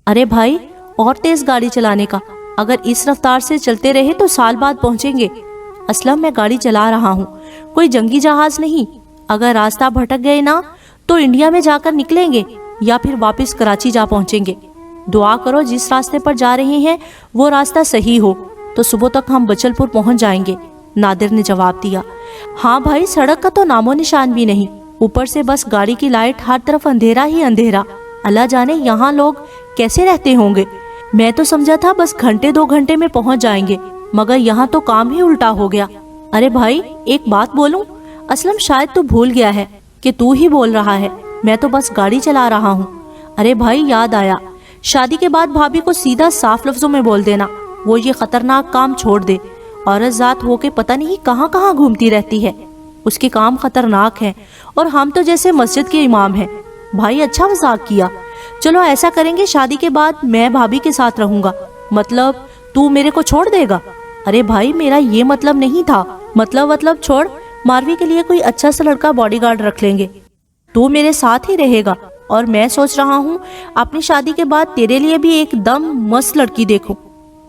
अरे भाई और तेज गाड़ी चलाने का, अगर इस रफ्तार से चलते रहे तो साल बाद पहुंचेंगे। असलम मैं गाड़ी चला रहा हूँ, कोई जंगी जहाज नहीं। अगर रास्ता भटक गए ना तो इंडिया में जाकर निकलेंगे या फिर वापस कराची जा पहुंचेंगे। दुआ करो जिस रास्ते पर जा रहे हैं वो रास्ता सही हो तो सुबह तक हम बचलपुर पहुंच जाएंगे। नादिर ने जवाब दिया। हाँ भाई, सड़क का तो नामो निशान भी नहीं, ऊपर से बस गाड़ी की लाइट, हर तरफ अंधेरा ही अंधेरा। अल्लाह जाने यहाँ लोग कैसे रहते होंगे। मैं तो समझा था बस घंटे 2 घंटे में पहुंच जाएंगे, मगर यहाँ तो काम ही उल्टा हो गया। अरे भाई एक बात बोलूं, असलम शायद तू भूल गया है कि तू ही बोल रहा है, मैं तो बस गाड़ी चला रहा हूँ। अरे भाई याद आया, शादी के बाद भाभी को सीधा साफ लफ्जों में बोल देना वो ये खतरनाक काम छोड़ दे। औरत जात होके पता नहीं कहाँ कहाँ घूमती रहती है, उसके काम खतरनाक हैं और हम तो जैसे मस्जिद के इमाम हैं। भाई अच्छा मजाक किया, चलो ऐसा करेंगे शादी के बाद मैं भाभी के साथ रहूंगा। मतलब तू मेरे को छोड़ देगा? अरे भाई मेरा ये मतलब नहीं था, मतलब छोड़, मारवी के लिए कोई अच्छा सा लड़का बॉडीगार्ड रख लेंगे, तू मेरे साथ ही रहेगा। और मैं सोच रहा हूँ अपनी शादी के बाद तेरे लिए भी एकदम मस्त लड़की देखूं,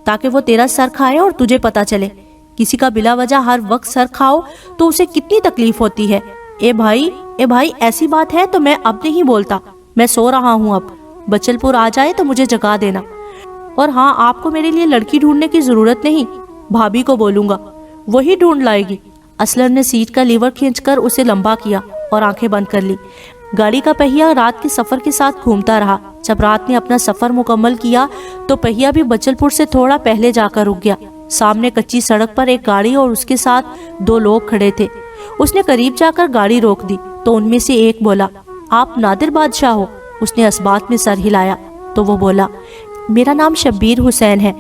ताकि वो तेरा सर खाए और तुझे पता चले। किसी का बिला वजह हर वक्त सर खाओ तो उसे कितनी तकलीफ होती है। ए भाई ऐसी बात है तो मैं अब नहीं बोलता, मैं सो रहा हूँ अब। बचलपुर आ जाए तो मुझे जगा देना। और हाँ, आपको मेरे लिए लड़की ढूंढने की जरूरत नहीं, भाभी को बोलूंगा वही ढूंढ लाएगी। असलर ने सीट का लीवर खींचकर उसे लंबा किया और आंखें बंद कर ली। गाड़ी का पहिया रात के सफर के साथ घूमता रहा। जब रात ने अपना सफर मुकम्मल किया तो पहिया भी बचलपुर से थोड़ा पहले जाकर रुक गया। सामने कच्ची सड़क पर एक गाड़ी और उसके साथ 2 लोग खड़े थे। उसने करीब जाकर गाड़ी रोक दी तो उनमें से एक बोला, आप नादिर बादशाह हो? उसने असबात में सर हिलाया तो वो बोला, मेरा नाम शब्बीर हुसैन है,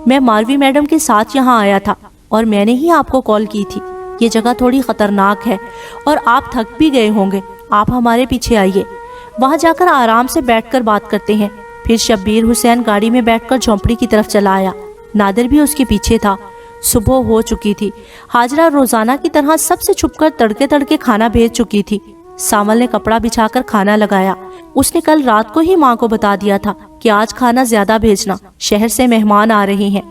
मैं मारवी मैडम के साथ यहाँ आया था और मैंने ही आपको कॉल की थी। ये जगह थोड़ी खतरनाक है और आप थक भी गए होंगे, आप हमारे पीछे आइए, वहाँ जाकर आराम से बैठकर बात करते हैं। फिर शब्बीर हुसैन गाड़ी में बैठकर झोंपड़ी की तरफ चला आया। नादिर भी उसके पीछे था। सुबह हो चुकी थी। हाजरा रोजाना की तरह सबसे छुपकर तड़के तड़के खाना भेज चुकी थी। सामल ने कपड़ा बिछाकर खाना लगाया। उसने कल रात को ही माँ को बता दिया था कि आज खाना ज्यादा भेजना, शहर से मेहमान आ रहे हैं।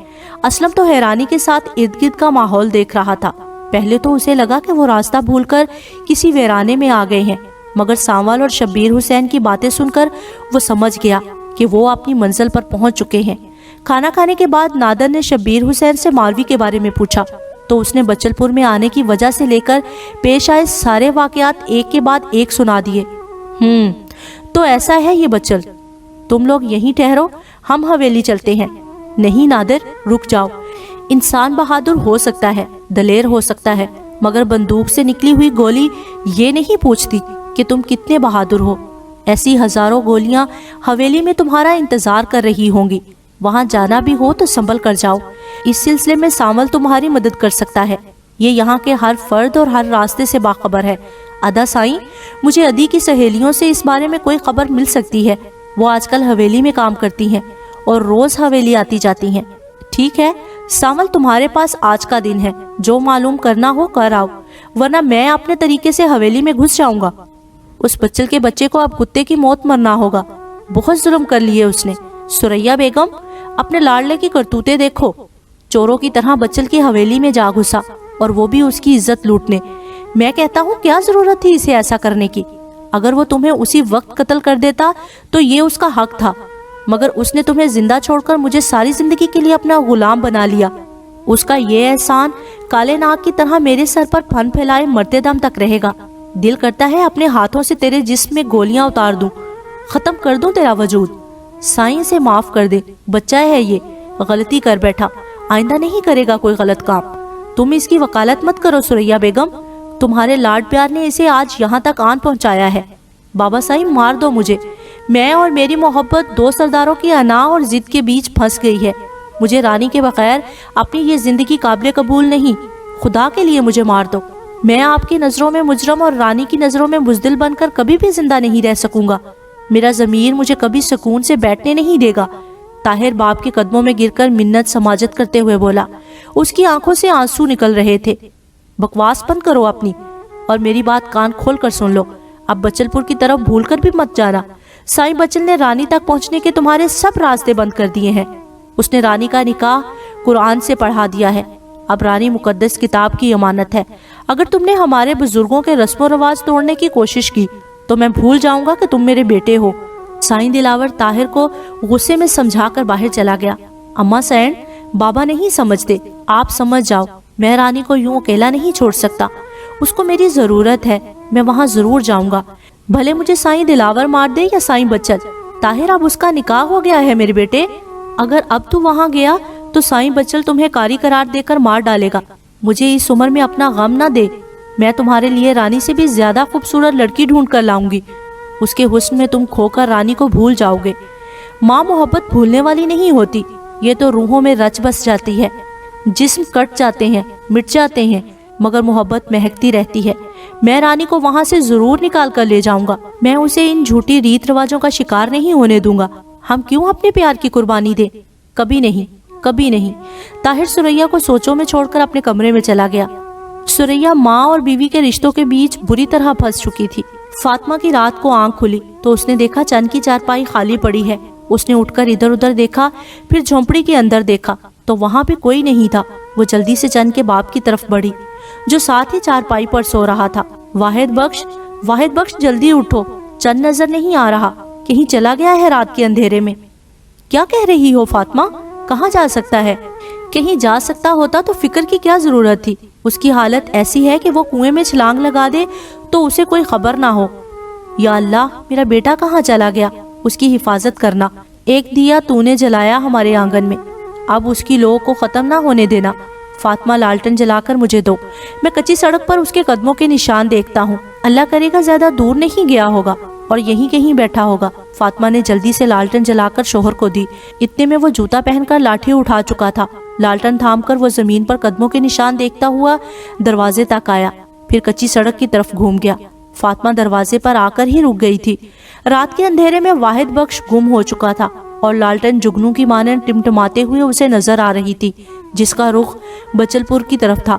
असलम तो हैरानी के साथ इर्द गिर्द का माहौल देख रहा था। पहले तो उसे लगा कि वो रास्ता भूलकर किसी वीराने में आ गए हैं, मगर सामल और शब्बीर हुसैन की बातें सुनकर वो समझ गया कि वो अपनी मंजिल पर पहुंच चुके हैं। खाना खाने के बाद नादर ने शब्बीर हुसैन से मारवी के बारे में पूछा तो उसने बचलपुर में आने की वजह से लेकर पेश आए सारे वाकयात एक के बाद एक सुना दिए। तो ऐसा है ये बचल, तुम लोग यहीं ठहरो, हम हवेली चलते हैं। नहीं नादिर, रुक जाओ। इंसान बहादुर हो सकता है, दलेर हो सकता है, मगर बंदूक से निकली हुई गोली ये नहीं पूछती कि तुम कितने बहादुर हो। ऐसी हजारों गोलियां हवेली में तुम्हारा इंतजार कर रही होंगी। वहां जाना भी हो तो संभल कर जाओ। इस सिलसिले में सामल तुम्हारी मदद कर सकता है। ये यहाँ के हर फर्द और हर रास्ते से बाखबर है। अदा साईं, मुझे अदी की सहेलियों से इस बारे में कोई खबर मिल सकती है। वो आजकल हवेली में काम करती हैं और रोज हवेली आती जाती हैं। ठीक है सामल, तुम्हारे पास आज का दिन है, जो मालूम करना हो कर आओ, वरना मैं अपने तरीके से हवेली में घुस जाऊंगा। उस बच्चल के बच्चे को अब कुत्ते की मौत मरना होगा। बहुत जुल्म कर लिए उसने। सुरैया बेगम, अपने लाडले की करतूतें देखो। चोरों की तरह बच्चल की हवेली में जा घुसा और वो भी उसकी इज्जत लूटने। मैं कहता हूँ क्या जरूरत थी इसे ऐसा करने की? अगर वो तुम्हें उसी वक्त कत्ल कर देता तो ये उसका हक था, मगर उसने तुम्हें जिंदा छोड़कर मुझे सारी जिंदगी के लिए अपना गुलाम बना लिया। उसका ये एहसान काले नाग की तरह मेरे सर पर फन फैलाए मरते दम तक रहेगा। दिल करता है अपने हाथों से तेरे जिस्म में गोलियां उतार दूं, खत्म कर दूं तेरा वजूद। साईं से माफ कर दे, बच्चा है ये, गलती कर बैठा, आइंदा नहीं करेगा कोई गलत काम। तुम इसकी वकालत मत करो सुरैया बेगम, तुम्हारे लाड प्यार ने इसे आज यहाँ तक आन पहुँचाया है। बाबा साईं मार दो मुझे, मैं और मेरी मोहब्बत 2 सरदारों की अना और जिद के बीच फंस गई है। मुझे रानी के बगैर अपनी ये जिंदगी काबिल कबूल नहीं। खुदा के लिए मुझे मार दो। मैं आपकी नज़रों में मुजरम और रानी की नज़रों में बुज़दिल बनकर कभी भी जिंदा नहीं रह सकूंगा। मेरा ज़मीर मुझे कभी सुकून से बैठने नहीं देगा। ताहिर बाप के कदमों में गिरकर मिन्नत समाजत करते हुए बोला। उसकी आंखों से आंसू निकल रहे थे। बकवास बंद करो अपनी और मेरी बात कान खोल कर सुन लो। अब बचलपुर की तरफ भूल कर भी मत जाना। साईं बच्चन ने रानी तक पहुंचने के तुम्हारे सब रास्ते बंद कर दिए हैं। उसने रानी का निकाह कुरान से पढ़ा दिया है। अब रानी मुकद्दस किताब की अमानत है। अगर तुमने हमारे बुजुर्गों के रस्मो रवाज तोड़ने की कोशिश की तो मैं भूल जाऊंगा कि तुम मेरे बेटे हो। साईं दिलावर ताहिर को गुस्से में समझाकर बाहर चला गया। अम्मा सैन, बाबा नहीं समझते, आप समझ जाओ। मैं रानी को यूं अकेला नहीं छोड़ सकता, उसको मेरी जरूरत है। मैं वहाँ जरूर जाऊंगा, भले मुझे साईं दिलावर मार दे या साईं बच्चन। ताहिर, अब उसका निकाह हो गया है मेरे बेटे। अगर अब तू वहाँ गया तो साईं बच्चन तुम्हें कारी करार देकर मार डालेगा। मुझे इस उम्र में अपना गम ना दे। मैं तुम्हारे लिए रानी से भी ज्यादा खूबसूरत लड़की ढूंढ कर लाऊंगी। उसके हुस्न में तुम खोकर रानी को भूल जाओगे। माँ मोहब्बत भूलने वाली नहीं होती, ये तो रूहों में रच बस जाती है। जिस्म कट जाते हैं, मिट जाते हैं, मगर मोहब्बत महकती रहती है। मैं रानी को वहाँ से जरूर निकाल कर ले जाऊंगा। मैं उसे इन झूठी रीत रिवाजों का शिकार नहीं होने दूंगा। हम क्यों अपने प्यार की कुर्बानी दें? कभी नहीं, कभी नहीं। ताहिर सुरैया को सोचों में छोड़कर अपने कमरे में चला गया। सुरैया माँ और बीवी के रिश्तों के बीच बुरी तरह फंस चुकी थी। फातिमा की रात को आंख खुली तो उसने देखा चंद की चारपाई खाली पड़ी है। उसने उठकर इधर उधर देखा, फिर झोंपड़ी के अंदर देखा तो वहां भी कोई नहीं था। वो जल्दी से चंद के बाप की तरफ बढ़ी जो साथ ही चारपाई पर सो रहा था। वाहिद बख्श जल्दी उठो, चंद नजर नहीं आ रहा, कहीं चला गया है रात के अंधेरे में। क्या कह रही हो फातिमा? कहाँ जा सकता है? कहीं जा सकता होता तो फिक्र की क्या जरूरत थी? उसकी हालत ऐसी है कि वो कुएं में छलांग लगा दे तो उसे कोई खबर ना हो। या अल्लाह, मेरा बेटा कहाँ चला गया? उसकी हिफाजत करना। एक दिया तूने जलाया हमारे आंगन में, अब उसकी लौ को खत्म ना होने देना। फातिमा, लालटेन जलाकर मुझे दो। मैं कच्ची सड़क पर उसके कदमों के निशान देखता हूँ। अल्लाह करेगा ज्यादा दूर नहीं गया होगा और यहीं कहीं बैठा होगा। फातिमा ने जल्दी से लालटेन जलाकर शोहर को दी। इतने में वो जूता पहनकर लाठी उठा चुका था। लालटेन थामकर वो जमीन पर कदमों के निशान देखता हुआ दरवाजे तक आया, फिर कच्ची सड़क की तरफ घूम गया। फातिमा दरवाजे पर आकर ही रुक गई थी। रात के अंधेरे में वाहिद बख्श गुम हो चुका था और लालटेन जुगनू की मानंद टिमटिमाते हुए उसे नजर आ रही थी, जिसका रुख बचलपुर की तरफ था।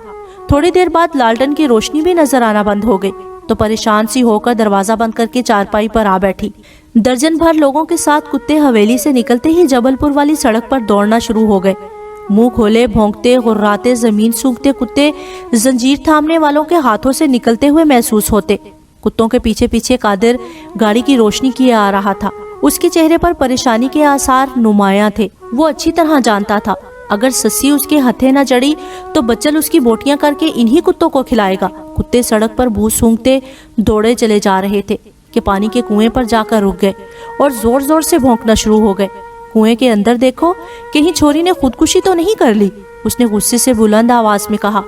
थोड़ी देर बाद लालटेन की रोशनी भी नजर आना बंद हो गई तो परेशान सी होकर दरवाजा बंद करके चारपाई पर आ बैठी। दर्जन भर लोगों के साथ कुत्ते हवेली से निकलते ही जबलपुर वाली सड़क पर दौड़ना शुरू हो गए। मुंह खोले, भौंकते, गुर्राते, जमीन सूंघते कुत्ते जंजीर थामने वालों के हाथों से निकलते हुए महसूस होते। कुत्तों के पीछे पीछे कादिर गाड़ी की रोशनी किए आ रहा था। उसके चेहरे पर परेशानी के आसार नुमायां थे। वो अच्छी तरह जानता था अगर सस्सी उसके हथे न चढ़ी तो बच्चल उसकी बोटियां करके इन्हीं कुत्तों को खिलाएगा। कुत्ते सड़क पर भूस सूंघते दौड़े चले जा रहे थे कि पानी के कुएं पर जाकर रुक गए और जोर जोर से भौंकना शुरू हो गए। कुएं के अंदर देखो, कहीं छोरी ने खुदकुशी तो नहीं कर ली? उसने गुस्से से बुलंद आवाज में कहा।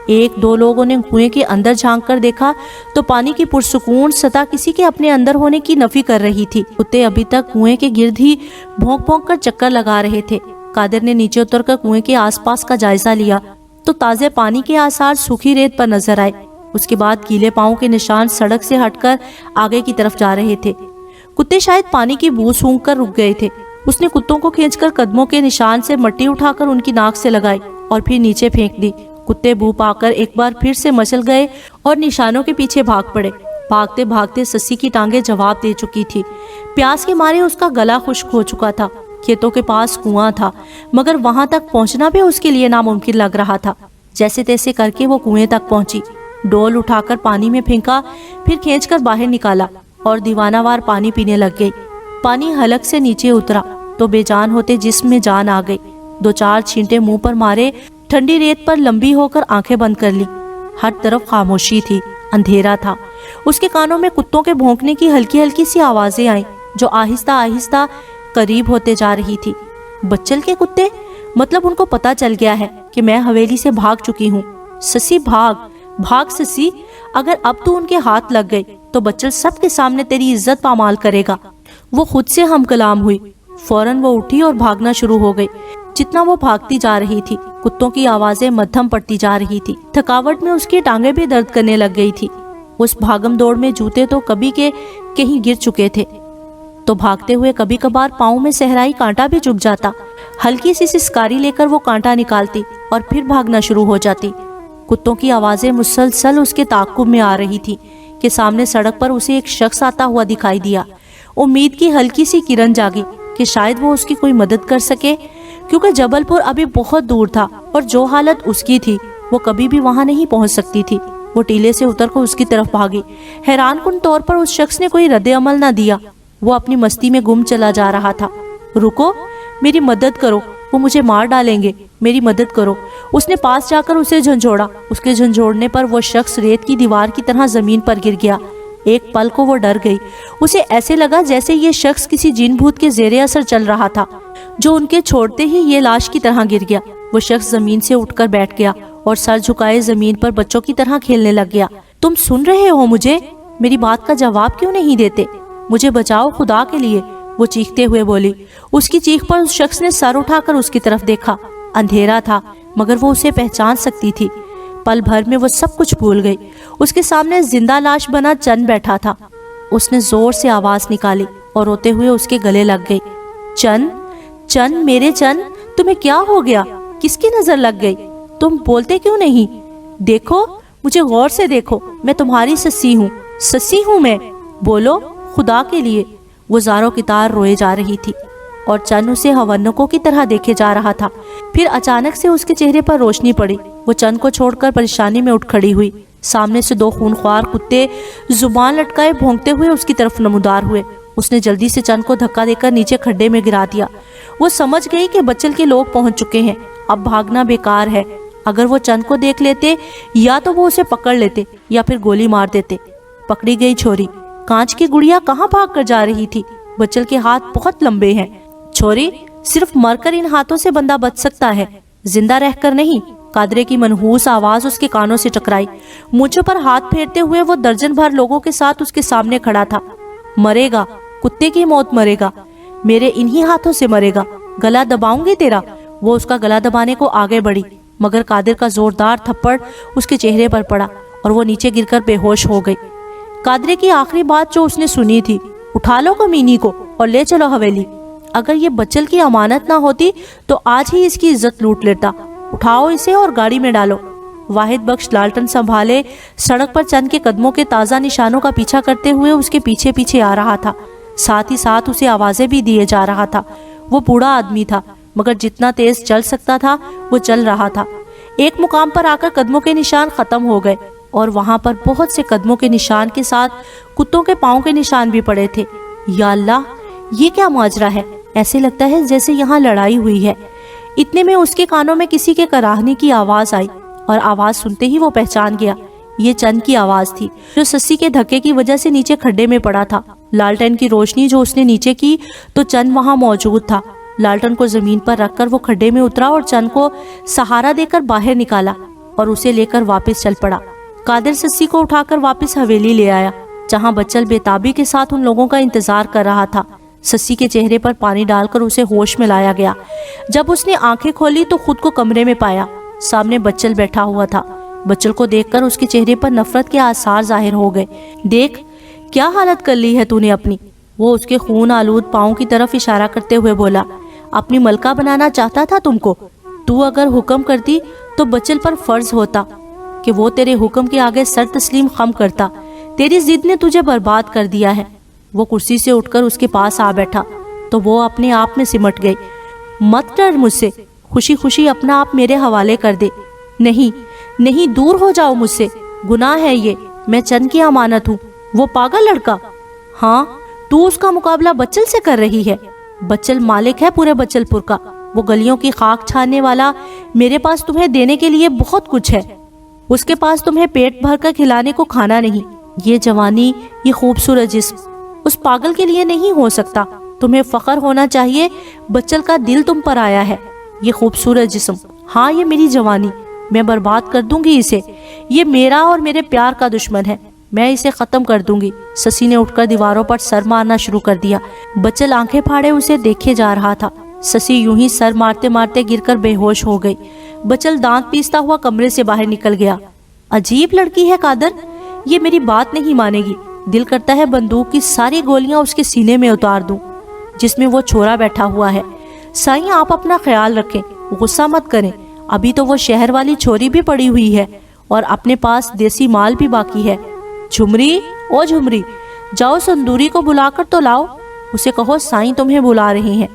एक दो लोगों ने कुएं के अंदर झांक कर देखा तो पानी की पुरसुकून सतह किसी के अपने अंदर होने की नफी कर रही थी। कुत्ते अभी तक कुएं के गिर्द ही भौंक भौंक कर चक्कर लगा रहे थे। कादिर ने नीचे उतरकर कुएं के आसपास का जायजा लिया तो ताजे पानी के आसार सूखी रेत पर नजर आए। उसके बाद गीले पांव के निशान सड़क से हटकर आगे की तरफ जा रहे थे। कुत्ते शायद पानी की बू सूंघ कर रुक गए थे। उसने कुत्तों को खींचकर कदमों के निशान से मट्टी उठाकर उनकी नाक से लगाई और फिर नीचे फेंक दी। कुत्ते बू पाकर एक बार फिर से मचल गए और निशानों के पीछे भाग पड़े। भागते भागते सस्सी की टांगे जवाब दे चुकी थी। प्यास के मारे उसका गला खुश्क हो चुका था। खेतों के पास कुआं था मगर वहां तक पहुंचना भी उसके लिए नामुमकिन लग रहा था। जैसे तैसे करके वो कुएं तक पहुंची। डोल उठाकर पानी में फेंका, फिर खींचकर बाहर निकाला और दीवानावार पानी पीने लग गई। पानी हलक से नीचे उतरा तो बेजान होते जिस्म में जान आ गई। दो चार छींटे मुंह पर मारे, ठंडी रेत पर लंबी होकर आंखें बंद कर ली। हर तरफ खामोशी थी, अंधेरा था। उसके कानों में कुत्तों के भौंकने की हल्की हल्की सी आवाजें आईं जो आहिस्ता आहिस्ता करीब होते जा रही थी। बच्चल के कुत्ते, मतलब उनको पता चल गया है कि मैं हवेली से भाग चुकी हूँ। ससी भाग भाग ससी, अगर अब तू उनके हाथ लग गई तो बच्चल सबके सामने तेरी इज्जत पामाल करेगा। वो खुद से हम कलाम हुई। फौरन वो उठी और भागना शुरू हो गई। जितना वो भागती जा रही थी कुत्तों की आवाजें मध्यम पड़ती जा रही थी। थकावट में उसकी टांगें भी दर्द करने लग गई थी। उस भागम दौड़ में जूते तो कभी के कहीं गिर चुके थे तो भागते हुए कभी कभार पाँव में सहराई कांटा भी चुभ जाता। हल्की सी सिसकारी लेकर वो कांटा निकालती और फिर भागना शुरू हो जाती। कुत्तों की आवाजें मुसलसल उसके ताक़ुब में आ रही थी कि सामने सड़क पर उसे एक शख्स आता हुआ दिखाई दिया। امید کی ہلکی سی کرن جاگی کہ شاید وہ اس کی کوئی مدد کر سکے، کیونکہ جبل پور ابھی بہت دور تھا اور جو حالت اس کی تھی وہ کبھی بھی وہاں نہیں پہنچ سکتی تھی۔ وہ ٹیلے سے اتر کر اس کی طرف بھاگی۔ حیران کن طور پر اس شخص نے کوئی رد عمل نہ دیا، وہ اپنی مستی میں گم چلا جا رہا تھا۔ رکو، میری مدد کرو، وہ مجھے مار ڈالیں گے، میری مدد کرو۔ اس نے پاس جا کر اسے جھنجھوڑا۔ اس کے جھنجھوڑنے پر وہ شخص ریت کی دیوار کی طرح زمین پر گر گیا۔ ایک پل کو وہ ڈر گئی۔ اسے ایسے لگا جیسے یہ شخص کسی جن بھوت کے زیر اثر چل رہا تھا، جو ان کے چھوڑتے ہی یہ لاش کی طرح گر گیا۔ وہ شخص زمین سے اٹھ کر بیٹھ گیا اور سر جھکائے زمین پر بچوں کی طرح کھیلنے لگ گیا۔ تم سن رہے ہو مجھے؟ میری بات کا جواب کیوں نہیں دیتے؟ مجھے بچاؤ خدا کے لیے، وہ چیختے ہوئے بولی۔ اس کی چیخ پر اس شخص نے سر اٹھا کر اس کی طرف دیکھا۔ اندھیرا تھا مگر وہ اسے پہچان سکتی تھی۔ پل بھر میں وہ سب کچھ بھول گئی۔ اس کے سامنے زندہ لاش بنا چند بیٹھا تھا۔ اس نے زور سے آواز نکالی اور روتے ہوئے اس کے گلے لگ گئی۔ چند، چند، میرے چند، تمہیں کیا ہو گیا؟ کس کی نظر لگ گئی؟ تم بولتے کیوں نہیں؟ دیکھو مجھے غور سے دیکھو، میں تمہاری سسی ہوں، سسی ہوں میں، بولو خدا کے لیے۔ وہ زاروں کی طرح روئے جا رہی تھی اور چند اسے ہونکوں کی طرح دیکھے جا رہا تھا۔ پھر اچانک سے اس کے چہرے پر روشنی پڑی۔ وہ چند کو چھوڑ کر پریشانی میں اٹھ کھڑی ہوئی۔ سامنے سے دو خونخوار کتے زبان لٹکائے بھونکتے ہوئے اس کی طرف نمودار ہوئے۔ اس نے جلدی سے چند کو دھکا دے کر نیچے کھڈے میں گرا دیا۔ وہ سمجھ گئی کہ بچل کے لوگ پہنچ چکے ہیں، اب بھاگنا بیکار ہے۔ اگر وہ چند کو دیکھ لیتے یا تو وہ اسے پکڑ لیتے یا پھر گولی مار دیتے۔ پکڑی گئی چھوری۔ کانچ کی گڑیا کہاں بھاگ کر جا رہی تھی؟ بچل کے ہاتھ بہت لمبے ہیں۔ چھوری، صرف مر کر ان ہاتھوں سے بندہ بچ سکتا ہے، زندہ رہ کر نہیں۔ قادرے کی منحوس آواز اس کے کانوں سے ٹکرائی۔ مونچھوں پر ہاتھ پھیرتے ہوئے وہ درجن بھر لوگوں کے ساتھ اس کے سامنے کھڑا تھا۔ مرے گا، کتے کی موت مرے گا، میرے انہی ہاتھوں سے مرے گا، گلا دباؤں گی تیرا۔ وہ اس کا گلا دبانے کو آگے بڑھی مگر قادر کا زوردار تھپڑ اس کے چہرے پر پڑا اور وہ نیچے گر کر بے ہوش ہو گئی۔ قادرے کی آخری بات جو اس نے سنی تھی، اٹھا لو کمینی کو اور لے چلو حویلی۔ اگر یہ بچل کی امانت نہ ہوتی تو آج ہی اس کی عزت لوٹ لیتا۔ اٹھاؤ اسے اور گاڑی میں ڈالو۔ واحد بخش لالٹن سنبھالے سڑک پر چند کے قدموں کے تازہ نشانوں کا پیچھا کرتے ہوئے اس کے پیچھے پیچھے آ رہا تھا، ساتھ ہی ساتھ اسے آوازیں بھی دیے جا رہا تھا۔ وہ بوڑھا آدمی تھا مگر جتنا تیز چل سکتا تھا وہ چل رہا تھا۔ ایک مقام پر آ کر قدموں کے نشان ختم ہو گئے اور وہاں پر بہت سے قدموں کے نشان کے ساتھ کتوں کے پاؤں کے نشان بھی پڑے تھے۔ یا اللہ، یہ کیا ماجرا ہے؟ ایسے لگتا ہے جیسے یہاں لڑائی ہوئی ہے۔ اتنے میں اس کے کانوں میں کسی کے کراہنے کی آواز آئی اور آواز سنتے ہی وہ پہچان گیا۔ یہ چند کی آواز تھی جو سسی کے دھکے کی وجہ سے نیچے کھڈے میں پڑا تھا۔ لالٹن کی روشنی جو اس نے نیچے کی تو چند وہاں موجود تھا۔ لالٹن کو زمین پر رکھ کر وہ کھڈے میں اترا اور چند کو سہارا دے کر باہر نکالا اور اسے لے کر واپس چل پڑا۔ قادر سسی کو اٹھا کر واپس حویلی لے آیا جہاں بچل بےتابی کے ساتھ ان لوگوں کا انتظار کر رہا تھا۔ سسی کے چہرے پر پانی ڈال کر اسے ہوش میں لایا گیا۔ جب اس نے آنکھیں کھولی تو خود کو کمرے میں پایا۔ سامنے بچل بیٹھا ہوا تھا۔ بچل کو دیکھ کر اس کے چہرے پر نفرت کے آثار ظاہر ہو گئے۔ دیکھ کیا حالت کر لی ہے تو نے اپنی۔ وہ اس کے خون آلود پاؤں کی طرف اشارہ کرتے ہوئے بولا، اپنی ملکہ بنانا چاہتا تھا تم کو۔ تو اگر حکم کرتی تو بچل پر فرض ہوتا کہ وہ تیرے حکم کے آگے سر تسلیم خم کرتا۔ تیری ضد نے تجھے برباد کر دیا ہے۔ وہ کرسی سے اٹھ کر اس کے پاس آ بیٹھا تو وہ اپنے آپ میں سمٹ گئی۔ مت ڈر مجھ سے، خوشی خوشی اپنا آپ میرے حوالے کر دے۔ نہیں نہیں، دور ہو جاؤ مجھ سے، گناہ ہے یہ، میں چند کی امانت ہوں۔ وہ پاگل لڑکا، ہاں تو اس کا مقابلہ بچل سے کر رہی ہے۔ بچل مالک ہے پورے بچل پور کا، وہ گلیوں کی خاک چھاننے والا۔ میرے پاس تمہیں دینے کے لیے بہت کچھ ہے، اس کے پاس تمہیں پیٹ بھر کر کھلانے کو کھانا نہیں۔ یہ جوانی، یہ خوبصورت جسم اس پاگل کے لیے نہیں ہو سکتا۔ تمہیں فخر ہونا چاہیے، بچل کا دل تم پر آیا ہے۔ یہ خوبصورت جسم، ہاں یہ میری جوانی، میں برباد کر دوں گی اسے۔ یہ میرا اور میرے پیار کا دشمن ہے، میں اسے ختم کر دوں گی۔ سسی نے اٹھ کر دیواروں پر سر مارنا شروع کر دیا۔ بچل آنکھیں پھاڑے اسے دیکھے جا رہا تھا۔ سسی یوں ہی سر مارتے مارتے گر کر بے ہوش ہو گئی۔ بچل دانت پیستا ہوا کمرے سے باہر نکل گیا۔ عجیب لڑکی ہے قادر، یہ میری بات نہیں مانے گی۔ دل کرتا ہے بندوق کی ساری گولیاں اس کے سینے میں اتار دوں جس میں وہ چھوڑا بیٹھا ہوا ہے۔ سائیں آپ اپنا خیال رکھیں، غصہ مت کریں، ابھی تو وہ شہر والی چھوری بھی پڑی ہوئی ہے اور اپنے پاس دیسی مال بھی باقی ہے۔ جھمری، او جھمری، جاؤ سندوری کو بلا کر تو لاؤ۔ اسے کہو سائیں تمہیں بلا رہے ہیں۔